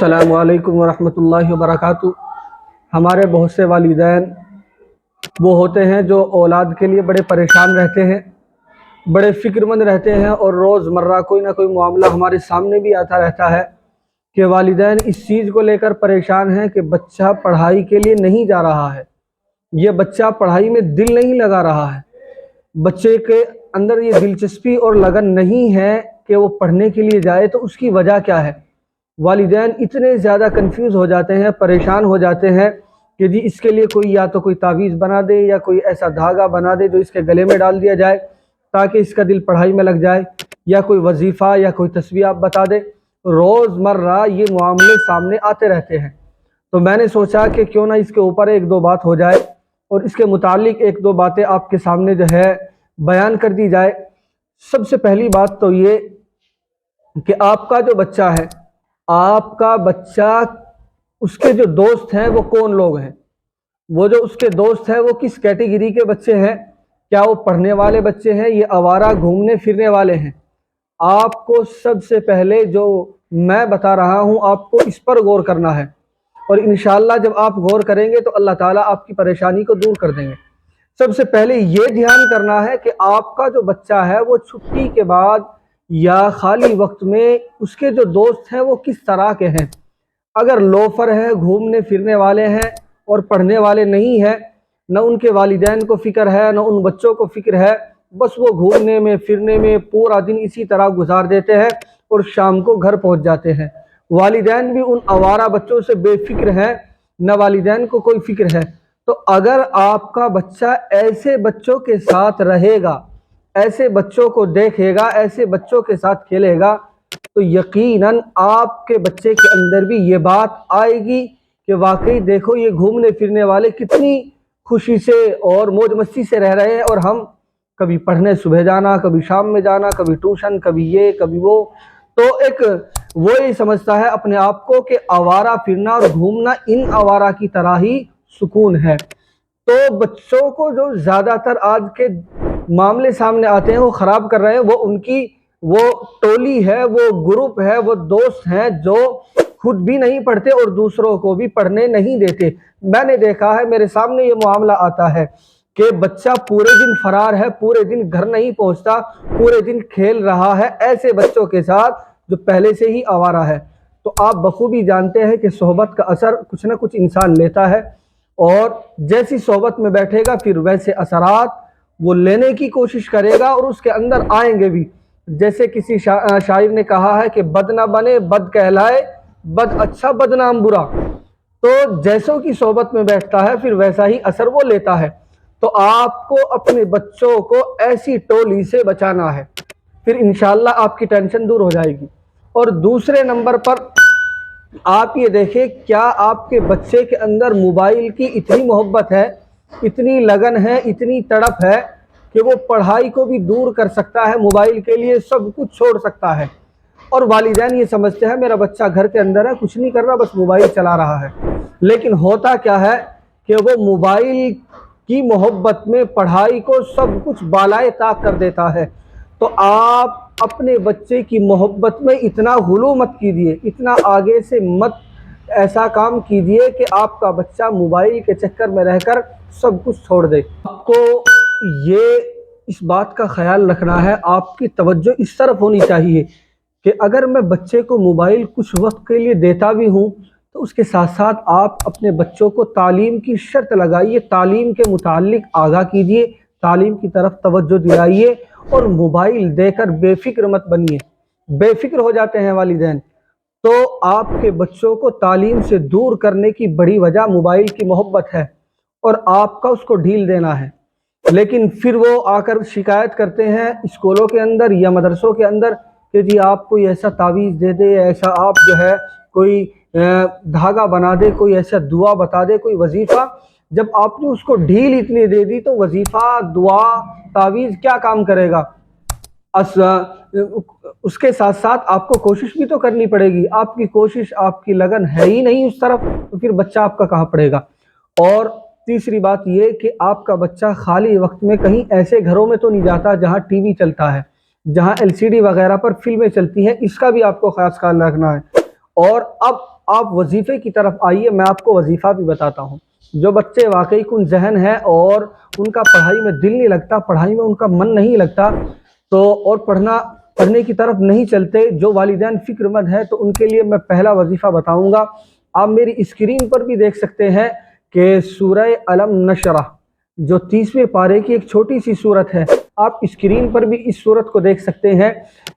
السلام علیکم ورحمۃ اللہ وبرکاتہ۔ ہمارے بہت سے والدین وہ ہوتے ہیں جو اولاد کے لیے بڑے پریشان رہتے ہیں، بڑے فکر مند رہتے ہیں، اور روز مرہ کوئی نہ کوئی معاملہ ہمارے سامنے بھی آتا رہتا ہے کہ والدین اس چیز کو لے کر پریشان ہیں کہ بچہ پڑھائی کے لیے نہیں جا رہا ہے، یہ بچہ پڑھائی میں دل نہیں لگا رہا ہے، بچے کے اندر یہ دلچسپی اور لگن نہیں ہے کہ وہ پڑھنے کے لیے جائے، تو اس کی وجہ کیا ہے؟ والدین اتنے زیادہ کنفیوز ہو جاتے ہیں، پریشان ہو جاتے ہیں کہ جی اس کے لیے کوئی یا تو کوئی تعویذ بنا دے یا کوئی ایسا دھاگا بنا دے جو اس کے گلے میں ڈال دیا جائے تاکہ اس کا دل پڑھائی میں لگ جائے، یا کوئی وظیفہ یا کوئی تسبیح آپ بتا دے۔ روز مرہ یہ معاملے سامنے آتے رہتے ہیں، تو میں نے سوچا کہ کیوں نہ اس کے اوپر ایک دو بات ہو جائے اور اس کے متعلق ایک دو باتیں آپ کے سامنے جو ہے بیان کر دی جائے۔ سب سے پہلی بات تو یہ کہ آپ کا جو بچہ ہے، آپ کا بچہ، اس کے جو دوست ہیں وہ کون لوگ ہیں؟ وہ جو اس کے دوست ہیں وہ کس کیٹیگری کے بچے ہیں؟ کیا وہ پڑھنے والے بچے ہیں یا آوارہ گھومنے پھرنے والے ہیں؟ آپ کو سب سے پہلے جو میں بتا رہا ہوں آپ کو اس پر غور کرنا ہے، اور انشاءاللہ جب آپ غور کریں گے تو اللہ تعالیٰ آپ کی پریشانی کو دور کر دیں گے۔ سب سے پہلے یہ دھیان کرنا ہے کہ آپ کا جو بچہ ہے وہ چھٹی کے بعد یا خالی وقت میں اس کے جو دوست ہیں وہ کس طرح کے ہیں۔ اگر لوفر ہیں، گھومنے پھرنے والے ہیں اور پڑھنے والے نہیں ہیں، نہ ان کے والدین کو فکر ہے نہ ان بچوں کو فکر ہے، بس وہ گھومنے میں پھرنے میں پورا دن اسی طرح گزار دیتے ہیں اور شام کو گھر پہنچ جاتے ہیں، والدین بھی ان آوارہ بچوں سے بے فکر ہیں، نہ والدین کو کوئی فکر ہے، تو اگر آپ کا بچہ ایسے بچوں کے ساتھ رہے گا، ایسے بچوں کو دیکھے گا، ایسے بچوں کے ساتھ کھیلے گا، تو یقیناً آپ کے بچے کے اندر بھی یہ بات آئے گی کہ واقعی دیکھو یہ گھومنے پھرنے والے کتنی خوشی سے اور موج مستی سے رہ رہے ہیں، اور ہم کبھی پڑھنے صبح جانا، کبھی شام میں جانا، کبھی ٹیوشن، کبھی یہ کبھی وہ، تو ایک وہ یہ سمجھتا ہے اپنے آپ کو کہ آوارہ پھرنا اور گھومنا ان آوارہ کی طرح ہی سکون ہے۔ تو بچوں کو جو زیادہ تر آج کے معاملے سامنے آتے ہیں وہ خراب کر رہے ہیں، وہ ان کی وہ ٹولی ہے، وہ گروپ ہے، وہ دوست ہیں جو خود بھی نہیں پڑھتے اور دوسروں کو بھی پڑھنے نہیں دیتے۔ میں نے دیکھا ہے، میرے سامنے یہ معاملہ آتا ہے کہ بچہ پورے دن فرار ہے، پورے دن گھر نہیں پہنچتا، پورے دن کھیل رہا ہے ایسے بچوں کے ساتھ جو پہلے سے ہی آوارہ ہے۔ تو آپ بخوبی جانتے ہیں کہ صحبت کا اثر کچھ نہ کچھ انسان لیتا ہے، اور جیسی صحبت میں بیٹھے گا پھر ویسے اثرات وہ لینے کی کوشش کرے گا اور اس کے اندر آئیں گے بھی۔ جیسے کسی شاعر نے کہا ہے کہ بد نہ بنے بد کہلائے، بد اچھا بدنام برا، تو جیسوں کی صحبت میں بیٹھتا ہے پھر ویسا ہی اثر وہ لیتا ہے۔ تو آپ کو اپنے بچوں کو ایسی ٹولی سے بچانا ہے، پھر انشاءاللہ آپ کی ٹینشن دور ہو جائے گی۔ اور دوسرے نمبر پر آپ یہ دیکھیں، کیا آپ کے بچے کے اندر موبائل کی اتنی محبت ہے، اتنی لگن ہے، اتنی تڑپ ہے کہ وہ پڑھائی کو بھی دور کر سکتا ہے، موبائل کے لیے سب کچھ چھوڑ سکتا ہے، اور والدین یہ سمجھتے ہیں میرا بچہ گھر کے اندر ہے، کچھ نہیں کر رہا، بس موبائل چلا رہا ہے۔ لیکن ہوتا کیا ہے کہ وہ موبائل کی محبت میں پڑھائی کو سب کچھ بالائے طاق کر دیتا ہے۔ تو آپ اپنے بچے کی محبت میں اتنا غلو مت کیجیے، اتنا آگے سے مت ایسا کام کیجیے کہ آپ کا بچہ موبائل کے چکر میں رہ کر سب کچھ چھوڑ دے۔ آپ کو یہ اس بات کا خیال رکھنا ہے، آپ کی توجہ اس طرف ہونی چاہیے کہ اگر میں بچے کو موبائل کچھ وقت کے لیے دیتا بھی ہوں تو اس کے ساتھ ساتھ آپ اپنے بچوں کو تعلیم کی شرط لگائیے، تعلیم کے متعلق آگاہ کیجیے، تعلیم کی طرف توجہ دلائیے، اور موبائل دے کر بے فکر مت بنیے۔ بے فکر ہو جاتے ہیں والدین، تو آپ کے بچوں کو تعلیم سے دور کرنے کی بڑی وجہ موبائل کی محبت ہے، اور آپ کا اس کو ڈھیل دینا ہے۔ لیکن پھر وہ آ کر شکایت کرتے ہیں اسکولوں کے اندر یا مدرسوں کے اندر کہ جی آپ کوئی ایسا تعویذ دے دے، ایسا آپ جو ہے کوئی دھاگا بنا دے، کوئی ایسا دعا بتا دے، کوئی وظیفہ۔ جب آپ نے اس کو ڈھیل اتنی دے دی تو وظیفہ، دعا، تعویذ کیا کام کرے گا؟ اس کے ساتھ ساتھ آپ کو کوشش بھی تو کرنی پڑے گی، آپ کی کوشش، آپ کی لگن ہے ہی نہیں اس طرف، تو پھر بچہ آپ کا کہاں پڑے گا؟ اور تیسری بات یہ کہ آپ کا بچہ خالی وقت میں کہیں ایسے گھروں میں تو نہیں جاتا جہاں ٹی وی چلتا ہے، جہاں LCD وغیرہ پر فلمیں چلتی ہیں، اس کا بھی آپ کو خاص خیال رکھنا ہے۔ اور اب آپ وظیفے کی طرف آئیے، میں آپ کو وظیفہ بھی بتاتا ہوں۔ جو بچے واقعی کن ذہن ہیں اور ان کا پڑھائی میں دل نہیں لگتا، پڑھائی میں ان کا من نہیں لگتا تو اور پڑھنے کی طرف نہیں چلتے، جو والدین فکر مند ہیں، تو ان کے لیے میں پہلا وظیفہ بتاؤں گا۔ آپ میری اسکرین پر بھی دیکھ سکتے ہیں کہ سورہ علم نشرح جو 30ویں پارے کی ایک چھوٹی سی صورت ہے، آپ اسکرین پر بھی اس صورت کو دیکھ سکتے ہیں۔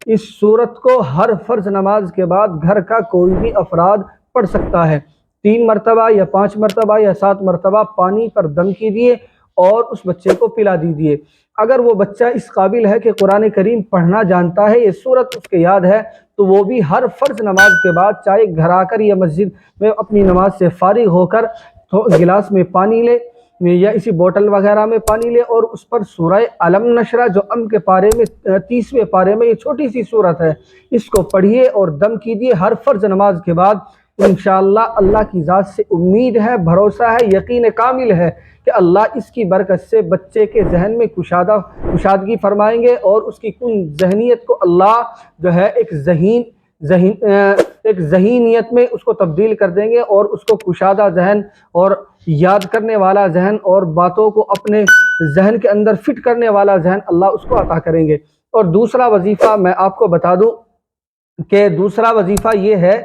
اس صورت کو ہر فرض نماز کے بعد گھر کا کوئی بھی افراد پڑھ سکتا ہے۔ 3 مرتبہ یا 5 مرتبہ یا 7 مرتبہ پانی پر دم کیجیے اور اس بچے کو پلا دیجیے۔ اگر وہ بچہ اس قابل ہے کہ قرآن کریم پڑھنا جانتا ہے، یہ صورت اس کے یاد ہے، تو وہ بھی ہر فرض نماز کے بعد چاہے گھر آ کر یا مسجد میں اپنی نماز سے فارغ ہو کر گلاس میں پانی لے یا اسی بوتل وغیرہ میں پانی لے اور اس پر سورہ علم نشرح جو کے پارے میں 30ویں پارے میں یہ چھوٹی سی صورت ہے، اس کو پڑھیے اور دم کیجیے ہر فرض نماز کے بعد۔ انشاءاللہ اللہ کی ذات سے امید ہے، بھروسہ ہے، یقین کامل ہے کہ اللہ اس کی برکت سے بچے کے ذہن میں کشادگی فرمائیں گے اور اس کی کن ذہنیت کو اللہ جو ہے ایک ذہینیت میں اس کو تبدیل کر دیں گے اور اس کو کشادہ ذہن اور یاد کرنے والا ذہن اور باتوں کو اپنے ذہن کے اندر فٹ کرنے والا ذہن اللہ اس کو عطا کریں گے۔ اور دوسرا وظیفہ میں آپ کو بتا دوں کہ دوسرا وظیفہ یہ ہے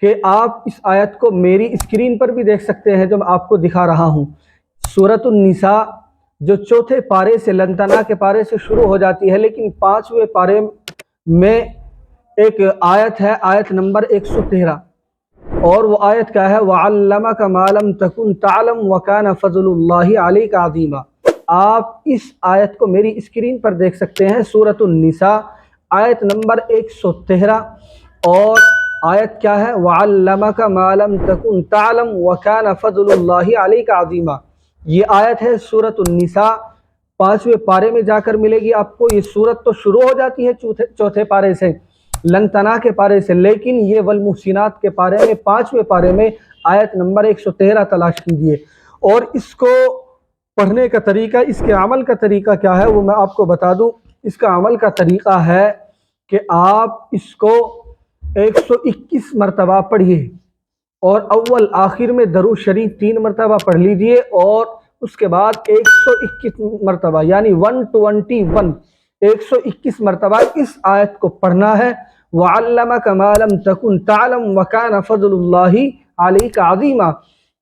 کہ آپ اس آیت کو میری اسکرین پر بھی دیکھ سکتے ہیں جو میں آپ کو دکھا رہا ہوں۔ سورۃ النساء جو 4تھے پارے سے لن تناہ کے پارے سے شروع ہو جاتی ہے، لیکن 5ویں پارے میں ایک آیت ہے، آیت نمبر 113، اور وہ آیت کیا ہے؟ وَعَلَّمَكَ مَا لَمْ تَكُنْ تَعْلَمْ وَكَانَ فَضْلُ اللَّهِ عَلَيْكَ عَظِيمًا۔ آپ اس آیت کو میری اسکرین پر دیکھ سکتے ہیں، سورۃ النساء آیت نمبر 113، اور آیت کیا ہے؟ وَعَلَّمَكَ مَا لَمْ تَكُنْ تَعْلَمْ وَكَانَ فَضْلُ اللَّهِ عَلَيْكَ عَظِيمًا۔ یہ آیت ہے سورۃ النساء 5ویں پارے میں جا کر ملے گی آپ کو۔ یہ سورت تو شروع ہو جاتی ہے 4تھے پارے سے، لن تناہ کے پارے سے، لیکن یہ والمحصنات کے پارے میں 5ویں پارے میں آیت نمبر 113 تلاش کیجیے۔ اور اس کو پڑھنے کا طریقہ، اس کے عمل کا طریقہ کیا ہے وہ میں آپ کو بتا دوں۔ اس کا عمل کا طریقہ ہے کہ آپ اس کو 121 مرتبہ پڑھیے اور اول آخر میں درود شریف 3 مرتبہ پڑھ لیجئے، اور اس کے بعد 121 مرتبہ یعنی 121 مرتبہ اس آیت کو پڑھنا ہے۔ وَعَلَّمَكَ مَا لَمْ تَكُنْ تَعْلَمْ وَكَانَ فَضْلُ اللَّهِ عَلَيْكَ عَظِيمًا۔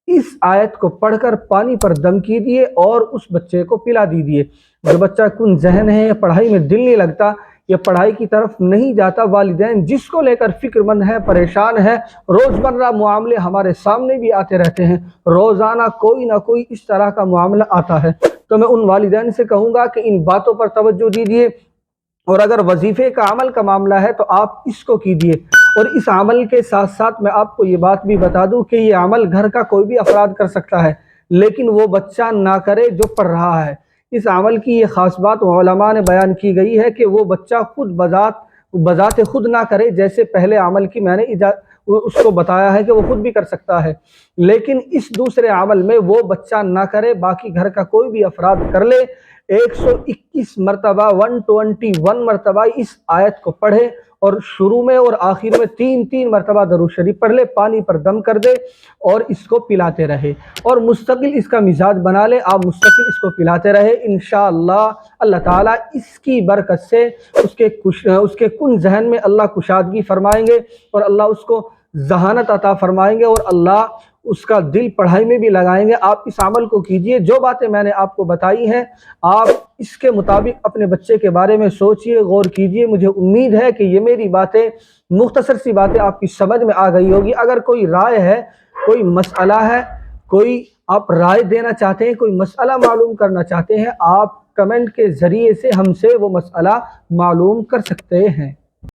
اس آیت کو پڑھ کر پانی پر دم کیجیے اور اس بچے کو پلا دیجیے۔ جو بچہ کن ذہن ہے، پڑھائی میں دل نہیں لگتا یا پڑھائی کی طرف نہیں جاتا، والدین جس کو لے کر فکر مند ہیں، پریشان ہیں، روزمرہ معاملے ہمارے سامنے بھی آتے رہتے ہیں، روزانہ کوئی نہ کوئی اس طرح کا معاملہ آتا ہے، تو میں ان والدین سے کہوں گا کہ ان باتوں پر توجہ دیجیے، اور اگر وظیفے کا عمل کا معاملہ ہے تو آپ اس کو کیجیے۔ اور اس عمل کے ساتھ ساتھ میں آپ کو یہ بات بھی بتا دوں کہ یہ عمل گھر کا کوئی بھی افراد کر سکتا ہے، لیکن وہ بچہ نہ کرے جو پڑھ رہا ہے۔ اس عمل کی یہ خاص بات علماء نے بیان کی گئی ہے کہ وہ بچہ خود بذات خود نہ کرے، جیسے پہلے عمل کی میں نے اس کو بتایا ہے کہ وہ خود بھی کر سکتا ہے، لیکن اس دوسرے عمل میں وہ بچہ نہ کرے، باقی گھر کا کوئی بھی افراد کر لے۔ 121 مرتبہ 121 مرتبہ اس آیت کو پڑھے اور شروع میں اور آخر میں 3 مرتبہ درود شریف پڑھ لے، پانی پر دم کر دے اور اس کو پلاتے رہے، اور مستقل اس کا مزاج بنا لے، آپ مستقل اس کو پلاتے رہے۔ انشاءاللہ اللہ تعالیٰ اس کی برکت سے اس کے کن ذہن میں اللہ کشادگی فرمائیں گے اور اللہ اس کو ذہانت عطا فرمائیں گے، اور اللہ اس کا دل پڑھائی میں بھی لگائیں گے۔ آپ اس عمل کو کیجئے، جو باتیں میں نے آپ کو بتائی ہیں آپ اس کے مطابق اپنے بچے کے بارے میں سوچئے، غور کیجئے۔ مجھے امید ہے کہ یہ میری باتیں، مختصر سی باتیں آپ کی سمجھ میں آ گئی ہوگی۔ اگر کوئی رائے ہے، کوئی مسئلہ ہے، کوئی آپ رائے دینا چاہتے ہیں، کوئی مسئلہ معلوم کرنا چاہتے ہیں، آپ کمنٹ کے ذریعے سے ہم سے وہ مسئلہ معلوم کر سکتے ہیں۔